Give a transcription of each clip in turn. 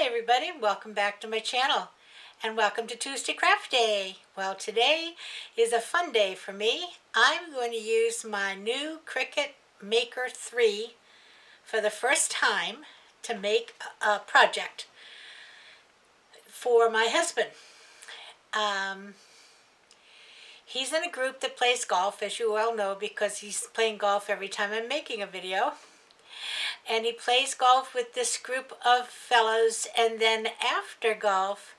Hi everybody, welcome back to my channel and welcome to Tuesday Craft Day. Well, today is a fun day for me. I'm going to use my new Cricut Maker 3 for the first time to make a project for my husband. He's in a group that plays golf, as you well know, because he's playing golf every time I'm making a video. And he plays golf with this group of fellows, and then after golf,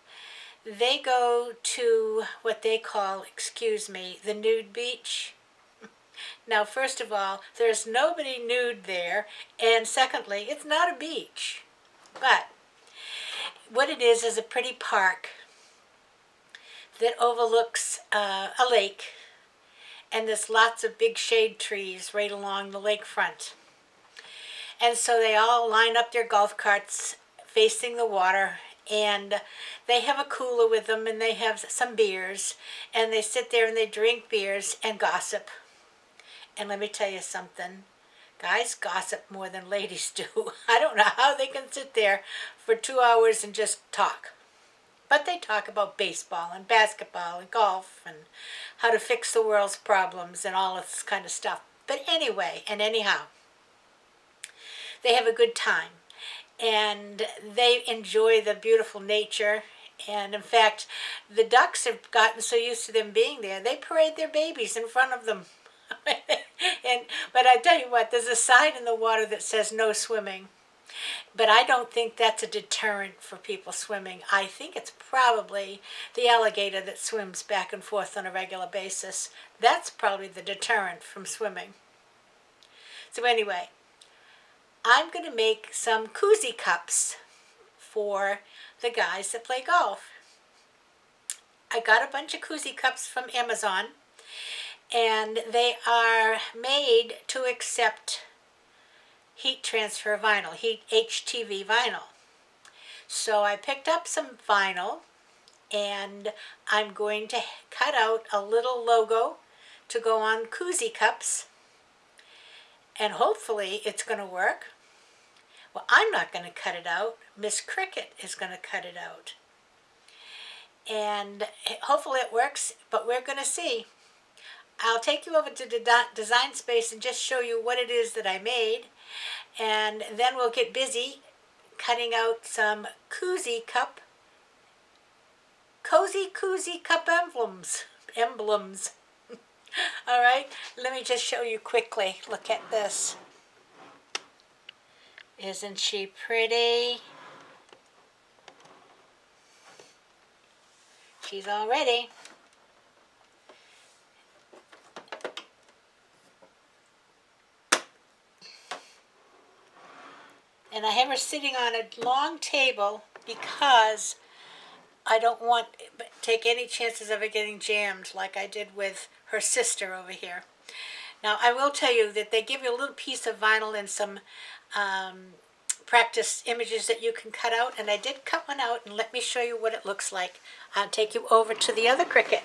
they go to what they call, the nude beach. Now, first of all, there's nobody nude there, and secondly, it's not a beach. But what it is a pretty park that overlooks a lake, and there's lots of big shade trees right along the lakefront. And so they all line up their golf carts facing the water, and they have a cooler with them, and they have some beers, and they sit there and they drink beers and gossip. And let me tell you something, guys gossip more than ladies do. I don't know how they can sit there for 2 hours and just talk. But they talk about baseball and basketball and golf and how to fix the world's problems and all this kind of stuff. But anyway, and anyhow, they have a good time, and they enjoy the beautiful nature. And in fact, the ducks have gotten so used to them being there, they parade their babies in front of them. But I tell you what, there's a sign in the water that says no swimming. But I don't think that's a deterrent for people swimming. I think it's probably the alligator that swims back and forth on a regular basis. That's probably the deterrent from swimming. So anyway, I'm going to make some Koosie cups for the guys that play golf. I got a bunch of Koosie cups from Amazon, and they are made to accept heat transfer vinyl, HTV vinyl. So I picked up some vinyl, and I'm going to cut out a little logo to go on Koosie cups, and hopefully it's going to work. Well, I'm not going to cut it out. Miss Cricut is going to cut it out. And hopefully it works, but we're going to see. I'll take you over to the Design Space and just show you what it is that I made. And then we'll get busy cutting out some Koosie cup emblems. All right, let me just show you quickly. Look at this. Isn't she pretty? She's all ready. And I have her sitting on a long table because I don't want to take any chances of it getting jammed like I did with her sister over here. Now, I will tell you that they give you a little piece of vinyl and some practice images that you can cut out, and I did cut one out, and let me show you what it looks like. I'll take you over to the other Cricut.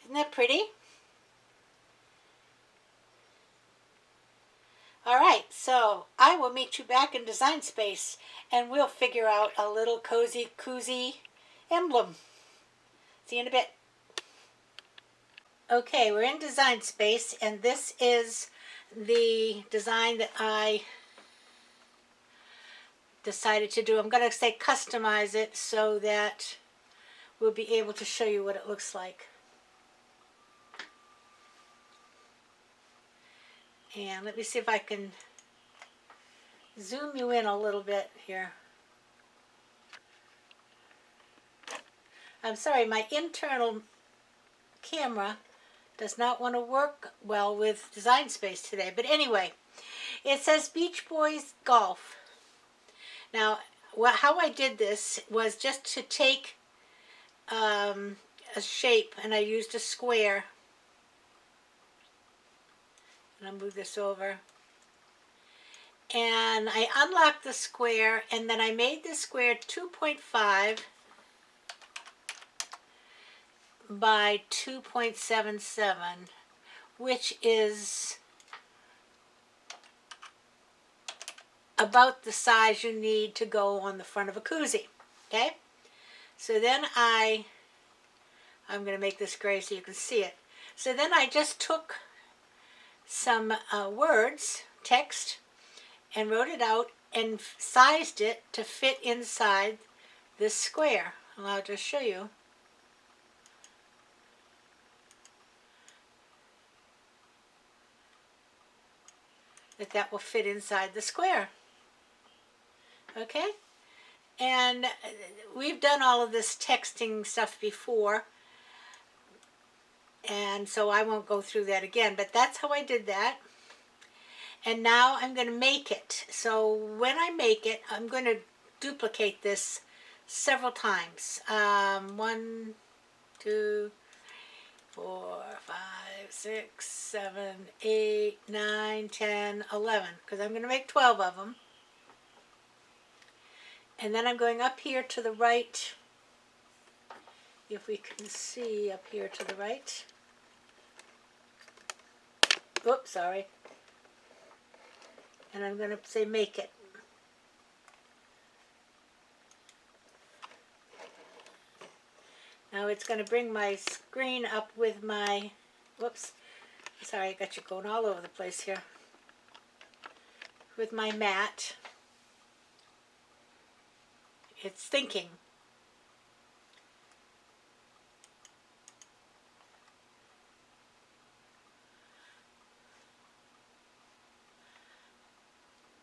Isn't that pretty? All right, so I will meet you back in Design Space, and we'll figure out a little Koosie emblem. See you in a bit. Okay, we're in Design Space, and this is the design that I decided to do. I'm going to say customize it so that we'll be able to show you what it looks like. And let me see if I can zoom you in a little bit here. I'm sorry, my internal camera does not want to work well with Design Space today. But anyway, it says Beach Boys Golf. Now, how I did this was just to take a shape, and I used a square. And I'll move this over. And I unlocked the square, and then I made the square 2.5 by 2.77 which is about the size you need to go on the front of a koozie. Okay? So then I'm going to make this gray so you can see it. So then I just took some words, text, and wrote it out and sized it to fit inside this square. And I'll just show you. That will fit inside the square. Okay? And we've done all of this texting stuff before, and so I won't go through that again, but that's how I did that. And now I'm going to make it. So when I make it, I'm going to duplicate this several times. 1, 2, 4, 5, 6, 7, 8, 9, 10, 11, because I'm going to make 12 of them. And then I'm going up here to the right, if we can see up here to the right. Oops, sorry. And I'm going to say make it. Now it's going to bring my screen up with my, whoops, sorry, I got you going all over the place here. With my mat. It's thinking.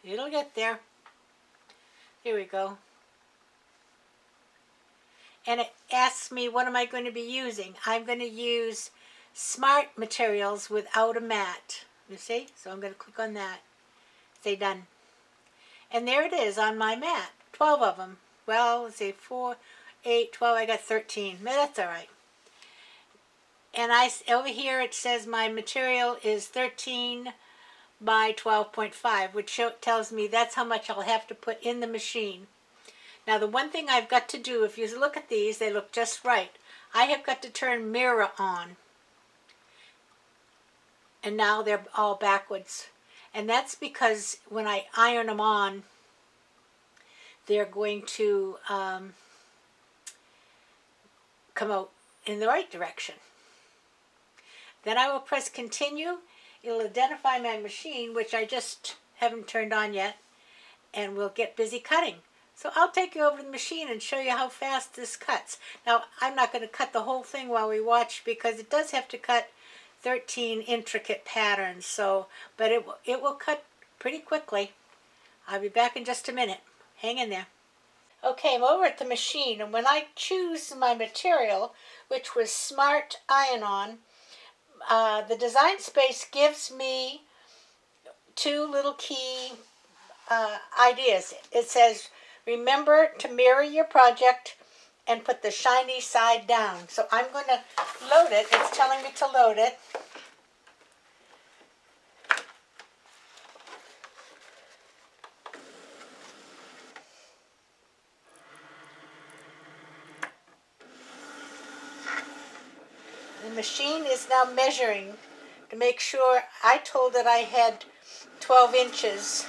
It'll get there. Here we go. And it asks me, what am I going to be using? I'm going to use Smart Materials without a mat. You see? So I'm going to click on that. Say done. And there it is on my mat. 12 of them. Well, let's see, 4, 8, 12, I got 13. But that's all right. And over here it says my material is 13 by 12.5, which tells me that's how much I'll have to put in the machine. Now the one thing I've got to do, if you look at these, they look just right. I have got to turn mirror on. And now they're all backwards. And that's because when I iron them on, they're going to come out in the right direction. Then I will press continue. It'll identify my machine, which I just haven't turned on yet, and we'll get busy cutting. So I'll take you over to the machine and show you how fast this cuts. Now, I'm not going to cut the whole thing while we watch because it does have to cut 13 intricate patterns. So, but it will cut pretty quickly. I'll be back in just a minute. Hang in there. Okay, I'm over at the machine, and when I choose my material, which was Smart Iron-On, the Design Space gives me two little key ideas. It says, remember to mirror your project and put the shiny side down. So I'm going to load it. It's telling me to load it. The machine is now measuring to make sure. I told it I had 12 inches.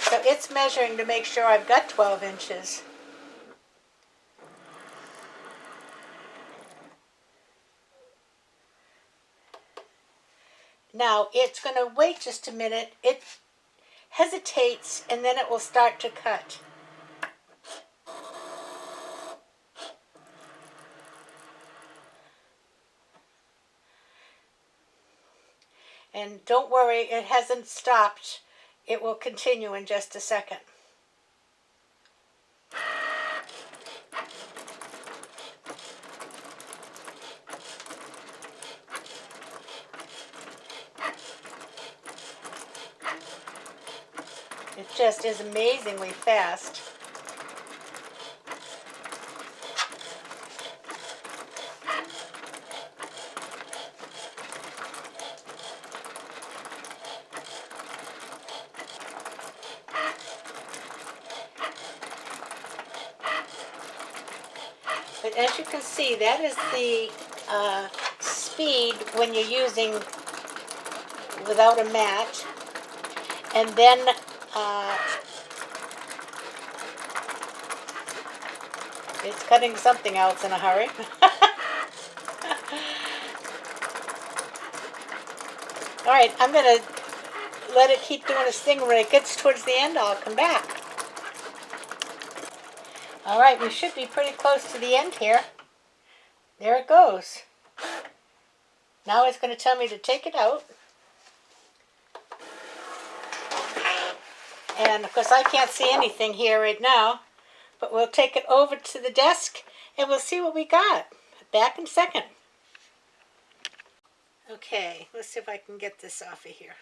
So it's measuring to make sure I've got 12 inches. Now it's going to wait just a minute. It hesitates and then it will start to cut. And don't worry, it hasn't stopped. It will continue in just a second. It just is amazingly fast. But as you can see, that is the speed when you're using without a mat. And then it's cutting something else in a hurry. All right, I'm going to let it keep doing its thing. When it gets towards the end, I'll come back. All right, we should be pretty close to the end here. There it goes. Now it's going to tell me to take it out. And of course I can't see anything here right now, but we'll take it over to the desk and we'll see what we got. Back in a second. Okay, let's see if I can get this off of here.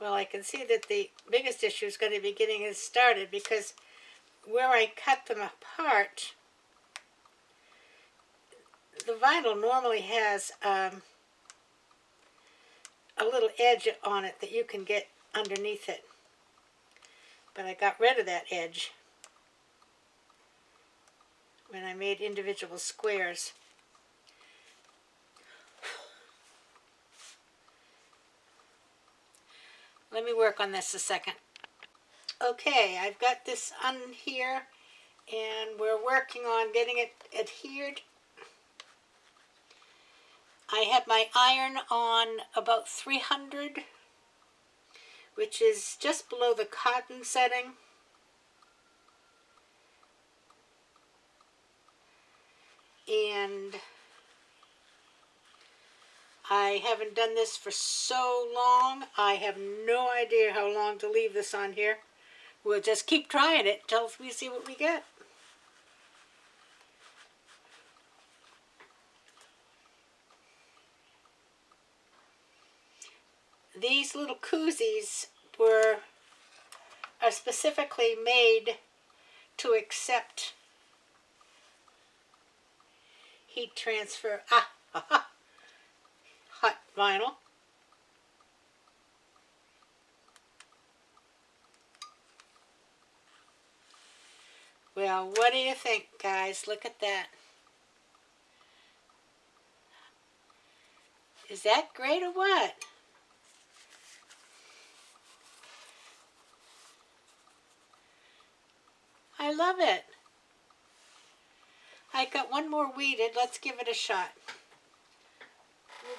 Well, I can see that the biggest issue is going to be getting it started, because where I cut them apart, the vinyl normally has a little edge on it that you can get underneath it. But I got rid of that edge when I made individual squares. Let me work on this a second. Okay, I've got this on here and we're working on getting it adhered. I have my iron on about 300, which is just below the cotton setting. And I haven't done this for so long, I have no idea how long to leave this on here. We'll just keep trying it until we see what we get. These little koozies are specifically made to accept heat transfer. Hot vinyl. Well, what do you think, guys? Look at that. Is that great or what? I love it. I got one more weeded. Let's give it a shot.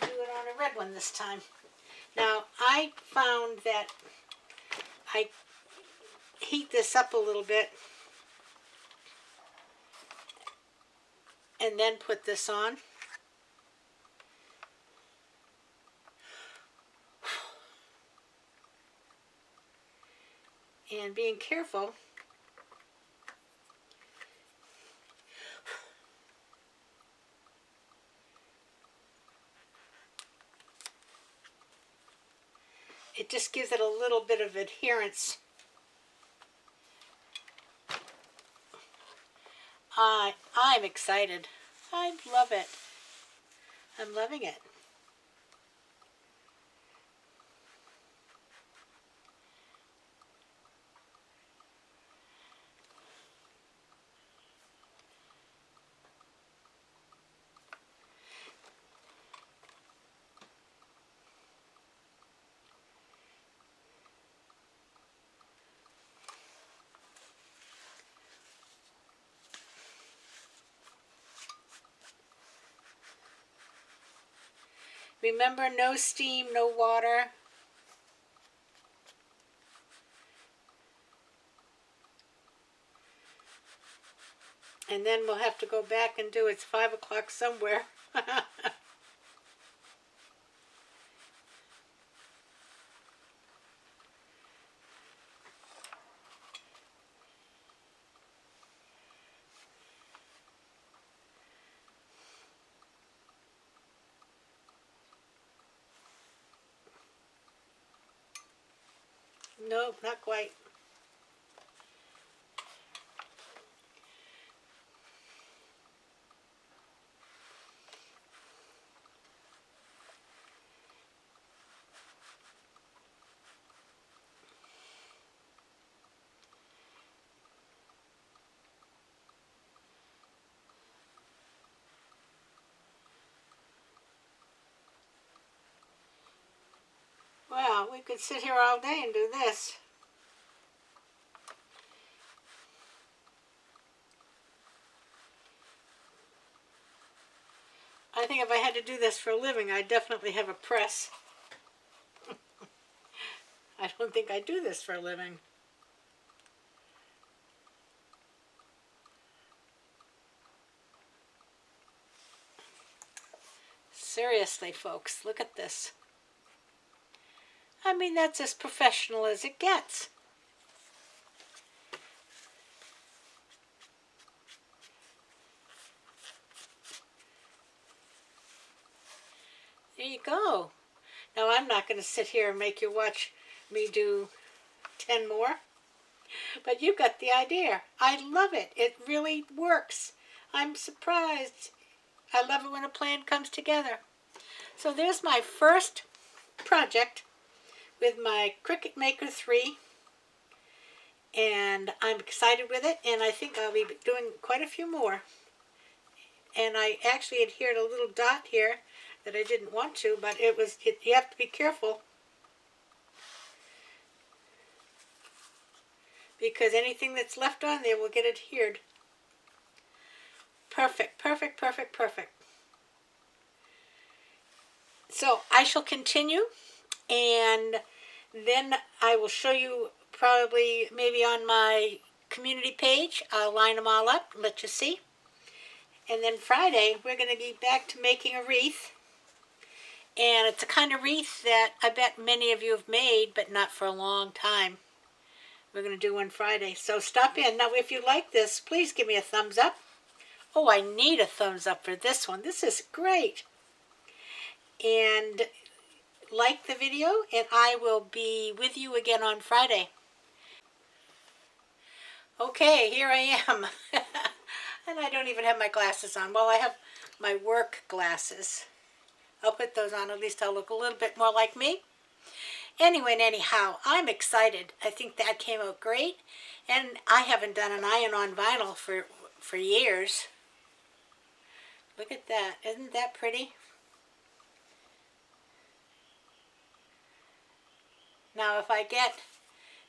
We'll do it on a red one this time. Now, I found that I heat this up a little bit and then put this on. And being careful, it just gives it a little bit of adherence. I'm excited. I love it. I'm loving it. Remember, no steam, no water. And then we'll have to go back and do it's 5 o'clock somewhere. Nope, not quite. Well, we could sit here all day and do this. I think if I had to do this for a living, I'd definitely have a press. I don't think I do this for a living. Seriously, folks, look at this. I mean, that's as professional as it gets. There you go. Now, I'm not going to sit here and make you watch me do 10 more, but you got the idea. I love it. It really works. I'm surprised. I love it when a plan comes together. So there's my first project with my Cricut Maker 3, and I'm excited with it, and I think I'll be doing quite a few more. And I actually adhered a little dot here that I didn't want to, but you have to be careful, because anything that's left on there will get adhered. Perfect, perfect, perfect, perfect. So I shall continue, and then I will show you probably maybe on my community page. I'll line them all up and let you see. And then Friday, we're going to be back to making a wreath. And it's a kind of wreath that I bet many of you have made, but not for a long time. We're going to do one Friday. So stop in. Now, if you like this, please give me a thumbs up. Oh, I need a thumbs up for this one. This is great. And like the video, and I will be with you again on Friday. Okay, here I am. And I don't even have my glasses on. Well, I have my work glasses. I'll put those on. At least I'll look a little bit more like me. Anyway and anyhow, I'm excited. I think that came out great. And I haven't done an iron-on vinyl for years. Look at that. Isn't that pretty? Now if I get,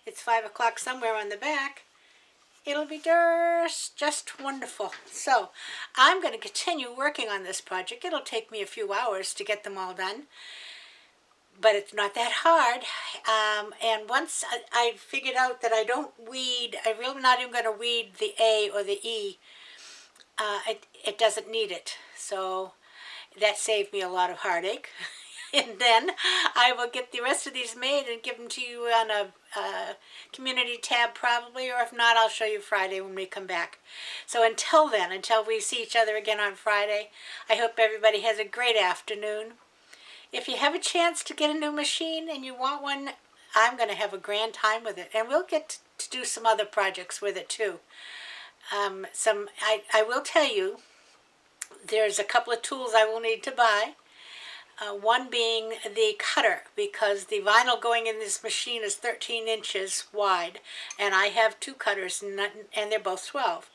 it's 5 o'clock somewhere on the back, it'll be just wonderful. So I'm going to continue working on this project. It'll take me a few hours to get them all done, but it's not that hard. And once I figured out that I don't weed, I'm really not even going to weed the A or the E. It doesn't need it. So that saved me a lot of heartache. And then I will get the rest of these made and give them to you on a community tab probably, or if not, I'll show you Friday when we come back. So until then, until we see each other again on Friday, I hope everybody has a great afternoon. If you have a chance to get a new machine and you want one, I'm going to have a grand time with it. And we'll get to do some other projects with it too. I will tell you, there's a couple of tools I will need to buy. One being the cutter, because the vinyl going in this machine is 13 inches wide, and I have 2 cutters, and they're both 12.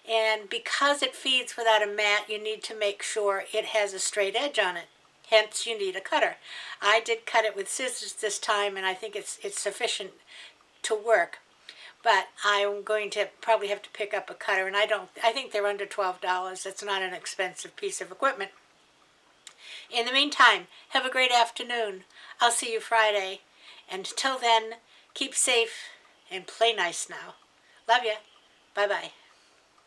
And because it feeds without a mat, you need to make sure it has a straight edge on it. Hence, you need a cutter. I did cut it with scissors this time, and I think it's sufficient to work. But I'm going to probably have to pick up a cutter, and I think they're under $12. It's not an expensive piece of equipment. In the meantime, have a great afternoon. I'll see you Friday. And until then, keep safe and play nice now. Love ya. Bye-bye.